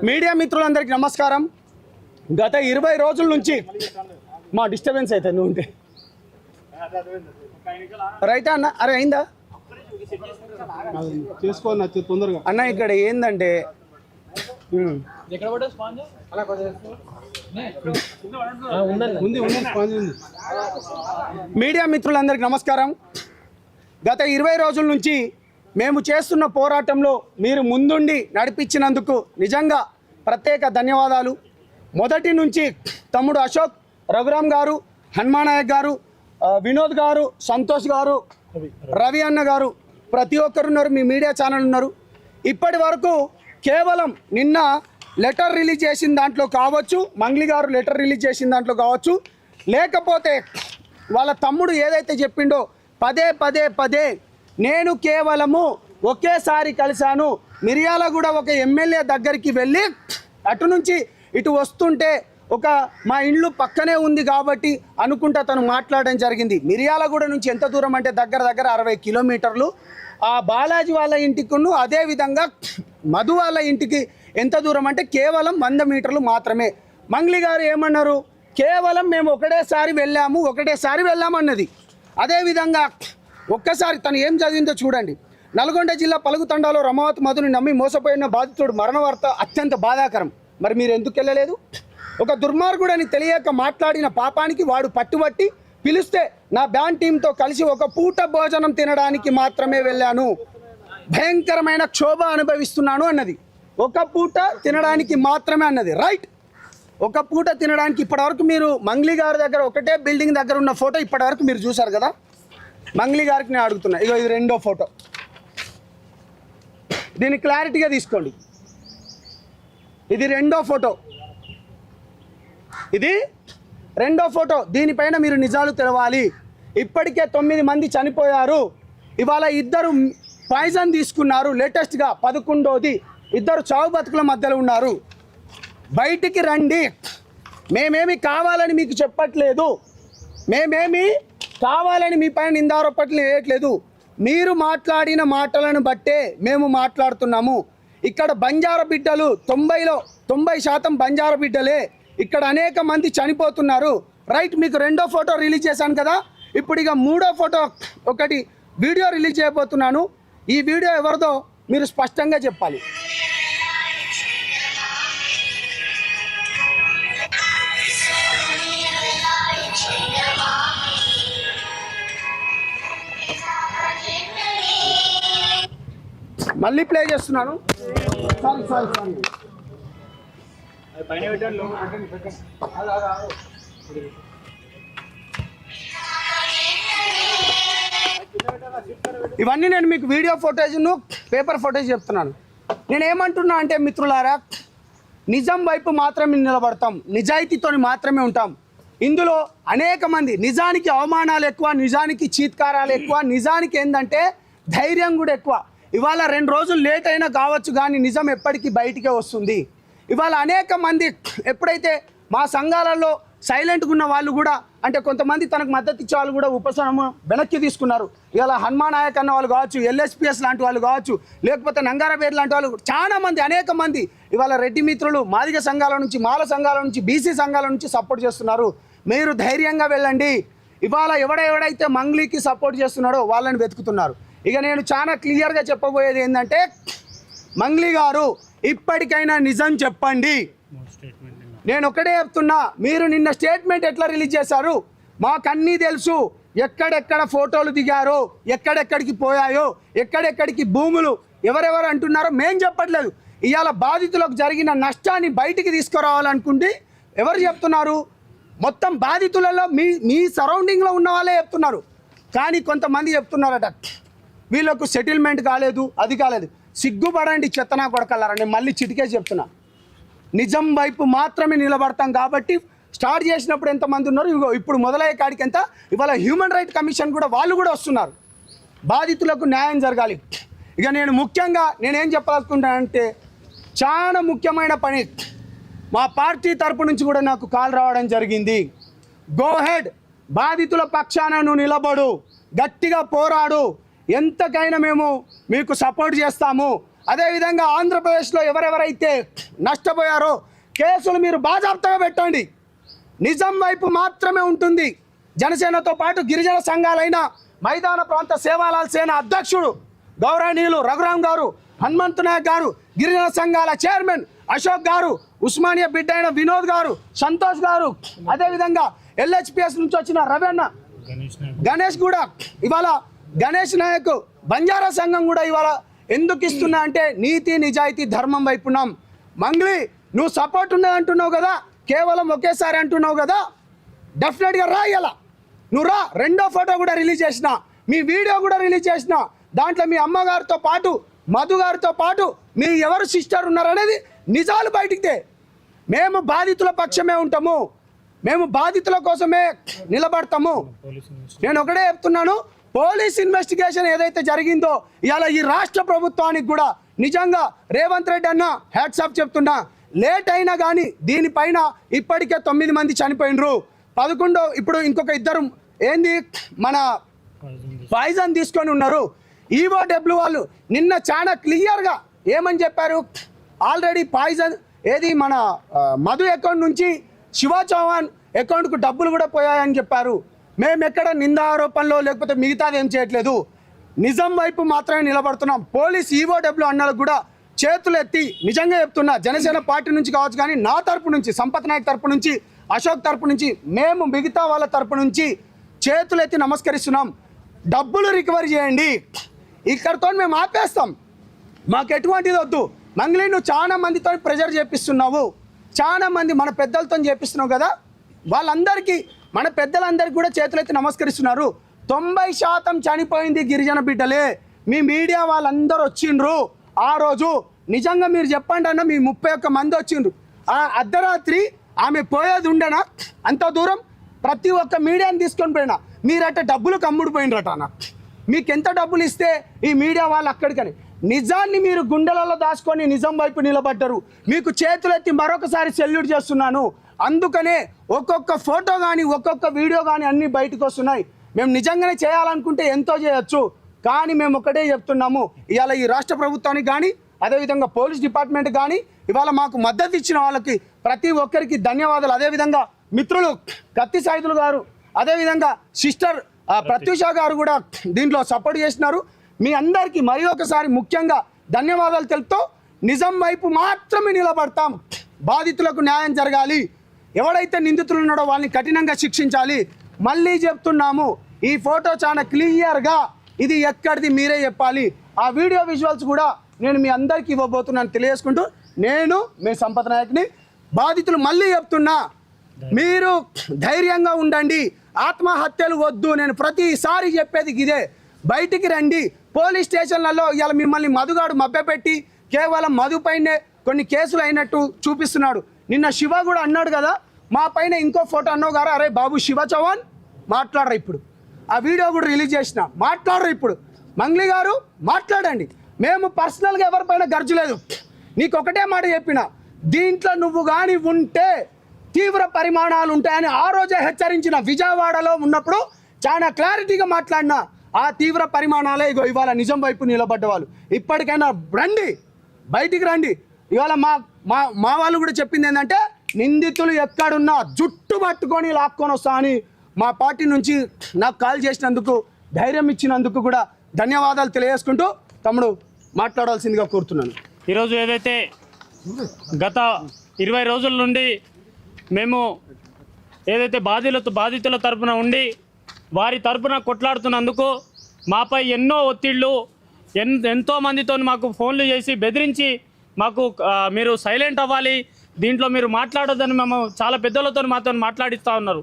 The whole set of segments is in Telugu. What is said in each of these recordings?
మీడియా మిత్రులందరికీ నమస్కారం. గత 20 రోజుల నుంచి మా డిస్టర్బెన్స్ అయితే నువ్వు ఉంటే రైట్ అన్న. అరే అయిందా చేసుకోవచ్చు తొందరగా అన్న. ఇక్కడ ఏంటంటే మీడియా మిత్రులందరికీ నమస్కారం. గత 20 రోజుల నుంచి మేము చేస్తున్న పోరాటంలో మీరు ముందుండి నడిపించినందుకు నిజంగా ప్రత్యేక ధన్యవాదాలు. మొదటి నుంచి తమ్ముడు అశోక్, రఘురామ్ గారు, హనుమాన్ నాయక్ గారు, వినోద్ గారు, సంతోష్ గారు, రవి అన్న గారు, ప్రతి ఒక్కరు ఉన్నారు. మీ మీడియా ఛానల్ ఉన్నారు. ఇప్పటి వరకు కేవలం నిన్న లెటర్ రిలీజ్ చేసిన దాంట్లో కావచ్చు, మంగ్లీ గారు లెటర్ రిలీజ్ చేసిన దాంట్లో కావచ్చు, లేకపోతే వాళ్ళ తమ్ముడు ఏదైతే చెప్పిండో పదే నేను కేవలము ఒకేసారి కలిశాను. మిర్యాలగూడ ఒక ఎమ్మెల్యే దగ్గరికి వెళ్ళి అటు నుంచి ఇటు వస్తుంటే మా ఇల్లు పక్కనే ఉంది కాబట్టి అనుకుంటా తను మాట్లాడడం జరిగింది. మిర్యాలగూడ నుంచి ఎంత దూరం అంటే దగ్గర 60 కిలోమీటర్లు. ఆ బాలాజీ వాళ్ళ ఇంటికి అదేవిధంగా మధు వాళ్ళ ఇంటికి ఎంత దూరం అంటే కేవలం 100 మీటర్లు మాత్రమే. మంగ్లీ గారు ఏమన్నారు, కేవలం మేము ఒకటేసారి వెళ్ళాము అన్నది. అదేవిధంగా ఒక్కసారి తను ఏం చదివిందో చూడండి. నల్గొండ జిల్లా పలుగుతండాలో రమావతి మధుని నమ్మి మోసపోయిన బాధితుడు మరణ వార్త అత్యంత బాధాకరం. మరి మీరు ఎందుకు వెళ్ళలేదు? ఒక దుర్మార్గుడని తెలియక మాట్లాడిన పాపానికి వాడు పట్టుబట్టి పిలిస్తే నా బ్యాండ్ టీంతో కలిసి ఒక పూట భోజనం తినడానికి మాత్రమే వెళ్ళాను. భయంకరమైన క్షోభ అనుభవిస్తున్నాను అన్నది. ఒక పూట తినడానికి మాత్రమే అన్నది. రైట్, ఒక పూట తినడానికి. ఇప్పటివరకు మీరు మంగ్లీ గారి దగ్గర ఒకటే బిల్డింగ్ దగ్గర ఉన్న ఫోటో ఇప్పటివరకు మీరు చూశారు కదా. మంగ్లీ గారికి నేను అడుగుతున్నా, ఇగో ఇది రెండో ఫోటో. దీన్ని క్లారిటీగా తీసుకోండి. ఇది రెండో ఫోటో. దీనిపైన మీరు నిజాలు తెలవాలి. ఇప్పటికే 9 మంది చనిపోయారు. ఇవాళ 2 పాయిజన్ తీసుకున్నారు. లేటెస్ట్గా 11వ ఇద్దరు చావు బతుకుల మధ్యలో ఉన్నారు. బయటికి రండి. మేమేమి కావాలని మీకు చెప్పట్లేదు. మేమేమి కావాలని మీ పైన నిందారోపణలు వేయట్లేదు. మీరు మాట్లాడిన మాటలను బట్టే మేము మాట్లాడుతున్నాము. ఇక్కడ బంజారా బిడ్డలు 90% బంజారా బిడ్డలే. ఇక్కడ అనేక మంది చనిపోతున్నారు. రైట్, మీకు రెండో ఫోటో రిలీజ్ చేశాను కదా. ఇప్పుడు ఇక మూడో ఫోటో ఒకటి వీడియో రిలీజ్ చేయబోతున్నాను. ఈ వీడియో ఎవరిదో మీరు స్పష్టంగా చెప్పాలి. మళ్ళీ ప్లే చేస్తున్నాను. సారీ ఇవన్నీ నేను మీకు వీడియో ఫోటేజ్ను పేపర్ ఫోటేజ్ చెప్తున్నాను. నేనేమంటున్నా అంటే మిత్రులారా, నిజం వైపు మాత్రమే నిలబడతాం, నిజాయితీతో మాత్రమే ఉంటాం. ఇందులో అనేక మంది నిజానికి అవమానాలు ఎక్కువ, నిజానికి చీత్కారాలు ఎక్కువ, నిజానికి ఏంటంటే ధైర్యం కూడా ఎక్కువ. ఇవాళ 2 రోజులు లేట్ అయినా కావచ్చు కానీ నిజం ఎప్పటికీ బయటికే వస్తుంది. ఇవాళ అనేక మంది ఎప్పుడైతే మా సంఘాలలో సైలెంట్గా ఉన్న వాళ్ళు కూడా, అంటే కొంతమంది తనకు మద్దతు ఇచ్చే వాళ్ళు కూడా ఉపశమనం వెనక్కి తీసుకున్నారు. ఇలా హనుమాన్ నాయక్ అన్న వాళ్ళు కావచ్చు, LSPS లాంటి వాళ్ళు కావచ్చు, లేకపోతే నంగారపేట లాంటి వాళ్ళు, చాలా మంది అనేక మంది ఇవాళ రెడ్డి మిత్రులు మాదిగ సంఘాల నుంచి, మాల సంఘాల నుంచి, BC సంఘాల నుంచి సపోర్ట్ చేస్తున్నారు. మీరు ధైర్యంగా వెళ్ళండి. ఇవాళ ఎవడైతే మంగ్లీకి సపోర్ట్ చేస్తున్నాడో వాళ్ళని వెతుకుతున్నారు. ఇక నేను చాలా క్లియర్గా చెప్పబోయేది ఏంటంటే, మంగ్లీ గారు ఇప్పటికైనా నిజం చెప్పండి. నేను ఒకటే చెప్తున్నా, మీరు నిన్న స్టేట్మెంట్ ఎట్లా రిలీజ్ చేశారు మాకన్నీ తెలుసు. ఎక్కడెక్కడ ఫోటోలు దిగారో, ఎక్కడెక్కడికి పోయాయో, ఎక్కడెక్కడికి భూములు ఎవరెవరు అంటున్నారో మేం చెప్పట్లేదు. ఇవాళ బాధితులకు జరిగిన నష్టాన్ని బయటికి తీసుకురావాలనుకుంటే ఎవరు చెప్తున్నారు? మొత్తం బాధితులలో మీ సరౌండింగ్లో ఉన్న వాళ్ళే చెప్తున్నారు. కానీ కొంతమంది చెప్తున్నారట వీళ్ళకు సెటిల్మెంట్ కాలేదు, అది కాలేదు. సిగ్గుపడండి చెత్తనా కొడకల్లారా. నేను మళ్ళీ చిటికేసి చెప్తున్నా, నిజం వైపు మాత్రమే నిలబడతాం. కాబట్టి స్టార్ట్ చేసినప్పుడు ఎంతమంది ఉన్నారు, ఇప్పుడు మొదలయ్యే కాడికి ఎంత. ఇవాళ హ్యూమన్ రైట్ కమిషన్ కూడా వాళ్ళు కూడా వస్తున్నారు. బాధితులకు న్యాయం జరగాలి. ఇక నేను ముఖ్యంగా నేనేం చెప్పాలనుకుంటానంటే, చాలా ముఖ్యమైన పని మా పార్టీ తరపు నుంచి కూడా నాకు కాల్ రావడం జరిగింది. గో హెడ్, బాధితుల పక్షాన నువ్వు నిలబడు, గట్టిగా పోరాడు, ఎంతకైనా మేము మీకు సపోర్ట్ చేస్తాము. అదేవిధంగా ఆంధ్రప్రదేశ్లో ఎవరెవరైతే నష్టపోయారో కేసులు మీరు బాజాప్తగా పెట్టండి. నిజం వైపు మాత్రమే ఉంటుంది. జనసేనతో పాటు గిరిజన సంఘాలైన మైదాన ప్రాంత సేవాలాల్ సేన అధ్యక్షుడు గౌరవనీయులు రఘురామ్ గారు, హనుమంతు నాయక్ గారు, గిరిజన సంఘాల చైర్మన్ అశోక్ గారు, ఉస్మానియా బిడ్డ అయిన వినోద్ గారు, సంతోష్ గారు, అదేవిధంగా ఎల్హెచ్పిఎస్ నుంచి వచ్చిన రవణ గణేష్ కూడా ఇవాళ గణేష్ నాయక్ బంజారా సంఘం కూడా ఇవాళ ఎందుకు ఇస్తున్నా అంటే నీతి నిజాయితీ ధర్మం వైపున్నాం. మంగ్లీ నువ్వు సపోర్ట్ ఉన్నది అంటున్నావు కదా, కేవలం ఒకేసారి అంటున్నావు కదా, డెఫినెట్గా రా. ఇలా నువ్వు రా. రెండో ఫోటో కూడా రిలీజ్ చేసిన, మీ వీడియో కూడా రిలీజ్ చేసిన, దాంట్లో మీ అమ్మగారితో పాటు మధు గారితో పాటు మీ ఎవరు సిస్టర్ ఉన్నారనేది నిజాలు బయటికి. మేము బాధితుల పక్షమే ఉంటాము, మేము బాధితుల కోసమే నిలబడతాము. నేను ఒకటే చెప్తున్నాను, పోలీస్ ఇన్వెస్టిగేషన్ ఏదైతే జరిగిందో ఇవాళ ఈ రాష్ట్ర ప్రభుత్వానికి కూడా నిజంగా రేవంత్ రెడ్డి అన్న హ్యాట్సాప్ చెప్తున్నా. లేట్ అయినా కానీ దీనిపైన ఇప్పటికే 9 మంది చనిపోయినరు. 11 ఇప్పుడు ఇంకొక ఇద్దరు ఏంది మన పాయిజన్ తీసుకొని ఉన్నారు. ఈఓడబ్ల్యూ వాళ్ళు నిన్న చాలా క్లియర్గా ఏమని చెప్పారు, ఆల్రెడీ పాయిజన్ ఏది మన మధు అకౌంట్ నుంచి శివ చౌహాన్ అకౌంట్కు డబ్బులు కూడా పోయాయని చెప్పారు. మేము ఎక్కడ నింద ఆరోపణలో లేకపోతే మిగతాది ఏం చేయట్లేదు, నిజం వైపు మాత్రమే నిలబడుతున్నాం. పోలీస్ ఈఓడబ్ల్యూ అన్నలకు కూడా చేతులు ఎత్తి నిజంగా చెప్తున్నా, జనసేన పార్టీ నుంచి కావచ్చు కానీ నా తరపు నుంచి, సంపత్ నాయక్ తరపు నుంచి, అశోక్ తరపు నుంచి, మేము మిగతా వాళ్ళ తరపు నుంచి చేతులు ఎత్తి నమస్కరిస్తున్నాం. డబ్బులు రికవరీ చేయండి, ఇక్కడితో మేము ఆపేస్తాం, మాకు ఎటువంటిది వద్దు. మంగ్లీ నువ్వు చాలా మందితో ప్రెజర్ చేపిస్తున్నావు, చాలా మంది మన పెద్దలతో చేపిస్తున్నావు కదా, వాళ్ళందరికీ మన పెద్దలందరికీ కూడా చేతులెత్తి నమస్కరిస్తున్నారు. 90% చనిపోయింది గిరిజన బిడ్డలే. మీ మీడియా వాళ్ళందరూ వచ్చిండ్రు ఆ రోజు. నిజంగా మీరు చెప్పండి అన్న, మీ 31 మంది వచ్చిండ్రు. ఆ అర్ధరాత్రి ఆమె పోయేది ఉండేనా అంత దూరం? ప్రతి ఒక్క మీడియాని తీసుకొని పోయినా మీరట డబ్బులు కమ్ముడిపోయినరట అన్న. మీకు ఎంత డబ్బులు ఇస్తే ఈ మీడియా వాళ్ళు అక్కడికని నిజాన్ని మీరు గుండెలలో దాచుకొని నిజం వైపు నిలబడ్డారు. మీకు చేతులెత్తి మరొకసారి సెల్యూట్ చేస్తున్నాను. అందుకనే ఒక్కొక్క ఫోటో కానీ ఒక్కొక్క వీడియో కానీ అన్నీ బయటకు వస్తున్నాయి. మేము నిజంగానే చేయాలనుకుంటే ఎంతో చేయొచ్చు, కానీ మేము ఒకటే చెప్తున్నాము, ఇవాళ ఈ రాష్ట్ర ప్రభుత్వానికి కానీ అదేవిధంగా పోలీస్ డిపార్ట్మెంట్ కానీ ఇవాళ మాకు మద్దతు ఇచ్చిన వాళ్ళకి ప్రతి ఒక్కరికి ధన్యవాదాలు. అదేవిధంగా మిత్రులు కత్తి సాయిదులు గారు, అదేవిధంగా సిస్టర్ ప్రత్యూష గారు కూడా దీంట్లో సపోర్ట్ చేసినారు. మీ అందరికీ మరి ఒకసారి ముఖ్యంగా ధన్యవాదాలు తెలుపుతూ నిజం వైపు మాత్రమే నిలబడతాం. బాధితులకు న్యాయం జరగాలి, ఎవడైతే నిందితులు ఉన్నాడో వాళ్ళని కఠినంగా శిక్షించాలి. మళ్ళీ చెప్తున్నాము, ఈ ఫోటో చాలా క్లియర్గా ఇది ఎక్కడిది మీరే చెప్పాలి. ఆ వీడియో విజువల్స్ కూడా నేను మీ అందరికీ ఇవ్వబోతున్నాను తెలియజేసుకుంటూ, నేను మీ సంపత్ నాయక్ని. బాధితులు మళ్ళీ చెప్తున్నా, మీరు ధైర్యంగా ఉండండి, ఆత్మహత్యలు వద్దు. నేను ప్రతిసారి చెప్పేది ఇదే, బయటికి రండి. పోలీస్ స్టేషన్లలో ఇవాళ మిమ్మల్ని మధుగాడు మభ్యపెట్టి కేవలం మధు పైనే కొన్ని కేసులు అయినట్టు చూపిస్తున్నాడు. నిన్న శివ కూడా అన్నాడు కదా, మా పైన ఇంకో ఫోటో అన్నావు గారా, అరే బాబు శివ చౌహాన్ మాట్లాడరా, ఇప్పుడు ఆ వీడియో కూడా రిలీజ్ చేసిన, మాట్లాడరు. ఇప్పుడు మంగ్లీ గారు మాట్లాడండి. మేము పర్సనల్గా ఎవరిపైన గర్జలేదు. నీకు ఒకటే మాట చెప్పిన, దీంట్లో నువ్వు కానీ ఉంటే తీవ్ర పరిమాణాలు ఉంటాయని ఆ రోజే హెచ్చరించిన. విజయవాడలో ఉన్నప్పుడు చాలా క్లారిటీగా మాట్లాడిన. ఆ తీవ్ర పరిమాణాలే ఇగో ఇవాళ నిజం వైపు నిలబడ్డ వాళ్ళు. ఇప్పటికైనా రండి, బయటికి రండి. ఇవాళ మా వాళ్ళు కూడా చెప్పింది ఏంటంటే, నిందితులు ఎక్కడున్నా జుట్టు పట్టుకొని లాక్కొని వస్తా అని మా పార్టీ నుంచి నాకు కాల్ చేసినందుకు, ధైర్యం ఇచ్చినందుకు కూడా ధన్యవాదాలు తెలియజేసుకుంటూ తమ్ముడు మాట్లాడాల్సిందిగా కోరుతున్నాను. ఈరోజు ఏదైతే గత 20 రోజుల నుండి మేము ఏదైతే బాధితుల తరపున ఉండి వారి తరపున కొట్లాడుతున్నందుకు మాపై ఎన్నో ఒత్తిళ్ళు, ఎంతో మందితో మాకు ఫోన్లు చేసి బెదిరించి మాకు మీరు సైలెంట్ అవ్వాలి, దీంట్లో మీరు మాట్లాడొద్దని మేము చాలా పెద్దలతో మాతో మాట్లాడిస్తూ ఉన్నారు.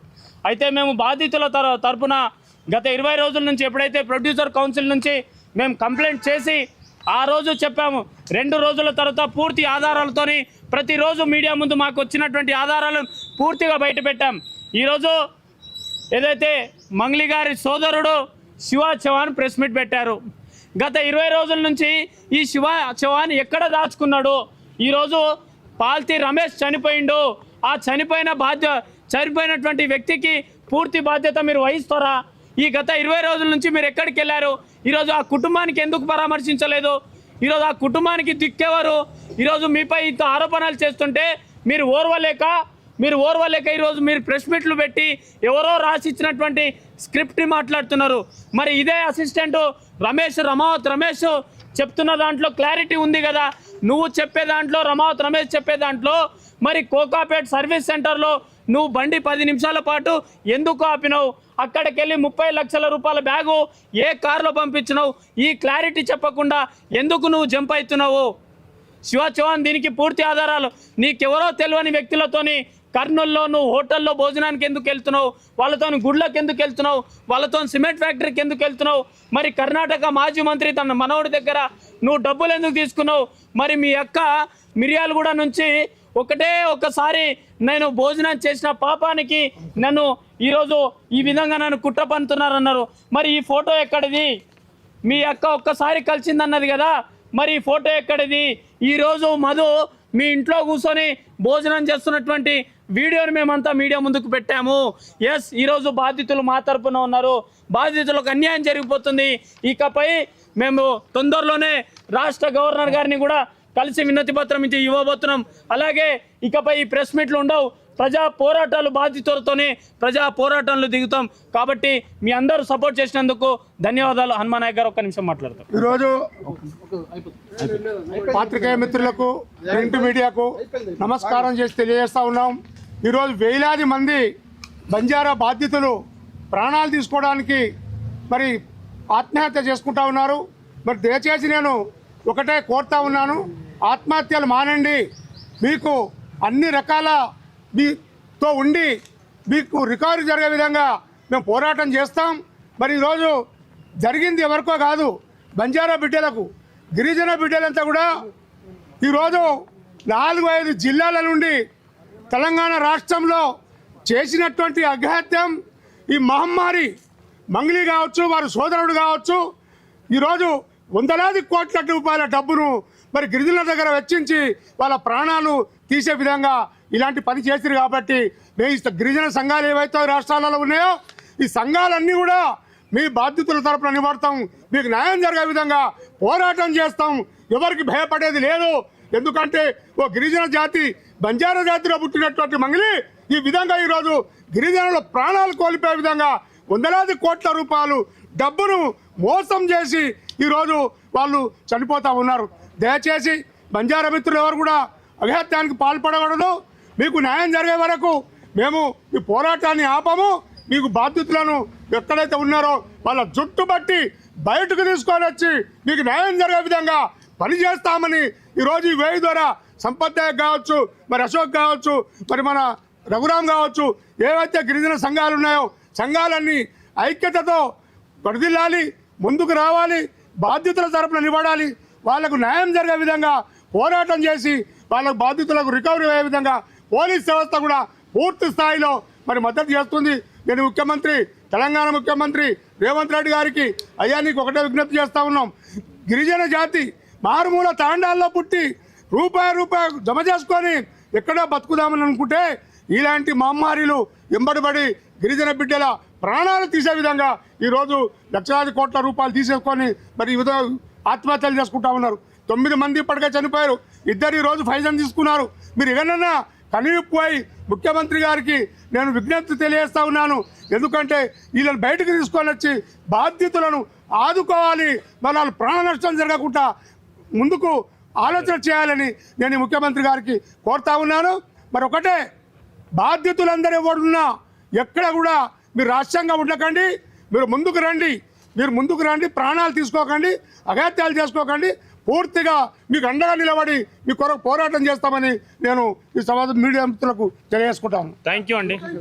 అయితే మేము బాధితుల తరపున గత 20 రోజుల నుంచి ఎప్పుడైతే ప్రొడ్యూసర్ కౌన్సిల్ నుంచి మేము కంప్లైంట్ చేసి ఆ రోజు చెప్పాము, 2 రోజుల తర్వాత పూర్తి ఆధారాలతోని ప్రతిరోజు మీడియా ముందు మాకు వచ్చినటువంటి ఆధారాలను పూర్తిగా బయటపెట్టాం. ఈరోజు ఏదైతే మంగ్లీ గారి సోదరుడు శివ చౌహాన్ ప్రెస్ మీట్ పెట్టారు. గత 20 రోజుల నుంచి ఈ శివ చౌహాన్ ఎక్కడ దాచుకున్నాడు? ఈరోజు పాల్తీ రమేష్ చనిపోయిండు. ఆ చనిపోయినటువంటి వ్యక్తికి పూర్తి బాధ్యత మీరు వహిస్తారా? ఈ గత 20 రోజుల నుంచి మీరు ఎక్కడికి వెళ్ళారు? ఈరోజు ఆ కుటుంబానికి ఎందుకు పరామర్శించలేదు? ఈరోజు ఆ కుటుంబానికి దిక్కేవారు? ఈరోజు మీపై ఇంత ఆరోపణలు చేస్తుంటే మీరు ఓర్వలేక ఈరోజు మీరు ప్రెస్ మీట్లు పెట్టి ఎవరో రాసిచ్చినటువంటి స్క్రిప్ట్ని మాట్లాడుతున్నారు. మరి ఇదే అసిస్టెంట్ రమావత్ రమేష్ చెప్తున్న దాంట్లో క్లారిటీ ఉంది కదా. నువ్వు చెప్పే దాంట్లో, రమావత్ రమేష్ చెప్పే దాంట్లో, మరి కోకాపేట్ సర్వీస్ సెంటర్లో నువ్వు బండి 10 నిమిషాల పాటు ఎందుకు ఆపినావు? అక్కడికి వెళ్ళి 30 లక్షల రూపాయల బ్యాగు ఏ కారులో పంపించినావు? ఈ క్లారిటీ చెప్పకుండా ఎందుకు నువ్వు జంప్ అవుతున్నావు? శివ చౌహాన్ దీనికి పూర్తి ఆధారాలు. నీకెవరో తెలియని వ్యక్తులతోని కర్నూల్లో నువ్వు హోటల్లో భోజనానికి ఎందుకు వెళ్తున్నావు? వాళ్ళతో గుడ్లకు ఎందుకు వెళ్తున్నావు? వాళ్ళతో సిమెంట్ ఫ్యాక్టరీకి ఎందుకు వెళ్తున్నావు? మరి కర్ణాటక మాజీ మంత్రి తన మనవడి దగ్గర నువ్వు డబ్బులు ఎందుకు తీసుకున్నావు? మరి మీ అక్క మిర్యాలగూడ నుంచి ఒక్కసారి నేను భోజనం చేసిన పాపానికి నన్ను ఈరోజు ఈ విధంగా నన్ను కుట్ర పన్నుతున్నారన్నారు. మరి ఈ ఫోటో ఎక్కడిది? మీ అక్క ఒక్కసారి కలిసిందన్నది కదా, మరి ఈ ఫోటో ఎక్కడిది? ఈరోజు మధు మీ ఇంట్లో కూర్చొని భోజనం చేస్తున్నటువంటి వీడియోని మేమంతా మీడియా ముందుకు పెట్టాము. ఎస్, ఈరోజు బాధితులు మా తరపున ఉన్నారు. బాధితులకు అన్యాయం జరిగిపోతుంది. ఇకపై మేము తొందరలోనే రాష్ట్ర గవర్నర్ గారిని కూడా కలిసి వినతి పత్రం ఇచ్చి ఇవ్వబోతున్నాం. అలాగే ఇకపై ఈ ప్రెస్ మీట్లు ఉండవు. ప్రజా పోరాటాలు, బాధితులతోనే ప్రజా పోరాటాలు దిగుతాం. కాబట్టి మీ అందరూ సపోర్ట్ చేసినందుకు ధన్యవాదాలు. హనుమానాయక్ గారు ఒక్క నిమిషం మాట్లాడతాం. ఈరోజు పాత్రికేయ మిత్రులకు, ప్రింట్ మీడియాకు నమస్కారం చేసి తెలియజేస్తా ఉన్నాం. ఈరోజు వేలాది మంది బంజారా బాధితులు ప్రాణాలు తీసుకోవడానికి మరి ఆత్మహత్య చేసుకుంటా ఉన్నారు. మరి దయచేసి నేను ఒకటే కోరుతా ఉన్నాను, ఆత్మహత్యలు మానండి. మీకు అన్ని రకాల మీతో ఉండి మీకు రికవరీ జరిగే విధంగా మేము పోరాటం చేస్తాం. మరి ఈరోజు జరిగింది ఎవరికో కాదు, బంజారా బిడ్డలకు, గిరిజన బిడ్డలంతా కూడా ఈరోజు 4-5 జిల్లాల నుండి తెలంగాణ రాష్ట్రంలో చేసినటువంటి అఘాత్యం, ఈ మహమ్మారి, మంగ్లీ కావచ్చు, వారి సోదరుడు కావచ్చు, ఈరోజు వందలాది కోట్ల రూపాయల డబ్బును మరి గిరిజనుల దగ్గర వెచ్చించి వాళ్ళ ప్రాణాలు తీసే విధంగా ఇలాంటి పని చేసిరు. కాబట్టి మేము గిరిజన సంఘాలు ఏవైతే రాష్ట్రాలలో ఉన్నాయో ఈ సంఘాలన్నీ కూడా మీ బాధ్యతల తరపున నిలబడతాం. మీకు న్యాయం జరిగే విధంగా పోరాటం చేస్తాం. ఎవరికి భయపడేది లేదు. ఎందుకంటే ఓ గిరిజన జాతి, బంజారా జాతిలో పుట్టినటువంటి మంగళి ఈ విధంగా ఈరోజు గిరిజనుల ప్రాణాలు కోల్పోయే విధంగా వందలాది కోట్ల రూపాయలు డబ్బును మోసం చేసి ఈరోజు వాళ్ళు చనిపోతూ ఉన్నారు. దయచేసి బంజారా మిత్రులు ఎవరు కూడా అఘాత్యానికి పాల్పడకూడదు. మీకు న్యాయం జరిగే వరకు మేము ఈ పోరాటాన్ని ఆపము. మీకు బాధ్యతలను ఎక్కడైతే ఉన్నారో వాళ్ళ జుట్టు బట్టి బయటకు తీసుకొని వచ్చి మీకు న్యాయం జరిగే విధంగా పనిచేస్తామని ఈరోజు ఈ వేయి ద్వారా సంపత్ నాయక్ కావచ్చు, మరి అశోక్ కావచ్చు, మరి మన రఘురామ్ కావచ్చు, ఏవైతే గిరిజన సంఘాలు ఉన్నాయో సంఘాలన్నీ ఐక్యతతో వరదిల్లాలి, ముందుకు రావాలి, బాధ్యతల తరపున నిలబడాలి. వాళ్లకు న్యాయం జరిగే విధంగా పోరాటం చేసి వాళ్ళకు బాధితులకు రికవరీ అయ్యే విధంగా పోలీస్ వ్యవస్థ కూడా పూర్తి స్థాయిలో మరి మద్దతు చేస్తుంది. నేను ముఖ్యమంత్రి, తెలంగాణ ముఖ్యమంత్రి రేవంత్ రెడ్డి గారికి అయ్యా నీకు ఒకటే విజ్ఞప్తి చేస్తూ ఉన్నాం. గిరిజన జాతి మారుమూల తాండాల్లో పుట్టి రూపాయి జమ చేసుకొని ఎక్కడో బతుకుదామని అనుకుంటే ఇలాంటి మహమ్మారిలు ఎంబడిపడి గిరిజన బిడ్డల ప్రాణాలు తీసే విధంగా ఈరోజు లక్షలాది కోట్ల రూపాయలు తీసేసుకొని మరి ఈ విధంగా ఆత్మహత్యలు చేసుకుంటా ఉన్నారు. 9 మంది ఇప్పటికే చనిపోయారు. 2 ఈరోజు ఫైజన్ తీసుకున్నారు. మీరు ఏదన్నా కనివిపోయి ముఖ్యమంత్రి గారికి నేను విజ్ఞప్తి తెలియజేస్తా ఉన్నాను. ఎందుకంటే వీళ్ళని బయటకు తీసుకొని వచ్చి బాధ్యతలను ఆదుకోవాలి, వాళ్ళ ప్రాణ నష్టం జరగకుండా ముందుకు ఆలోచన చేయాలని నేను ముఖ్యమంత్రి గారికి కోరుతా ఉన్నాను. మరి ఒకటే, బాధ్యతలందరూ ఎవరున్నా ఎక్కడ కూడా మీరు రాష్ట్రంగా ఉండకండి, మీరు ముందుకు రండి, ప్రాణాలు తీసుకోకండి, అఘాత్యాలు చేసుకోకండి. పూర్తిగా మీకు అండగా నిలబడి మీ కొరకు పోరాటం చేస్తామని నేను ఈ సమాజం మీడియా మిత్రులకు తెలియజేసుకుంటాను. థ్యాంక్ యూ అండి.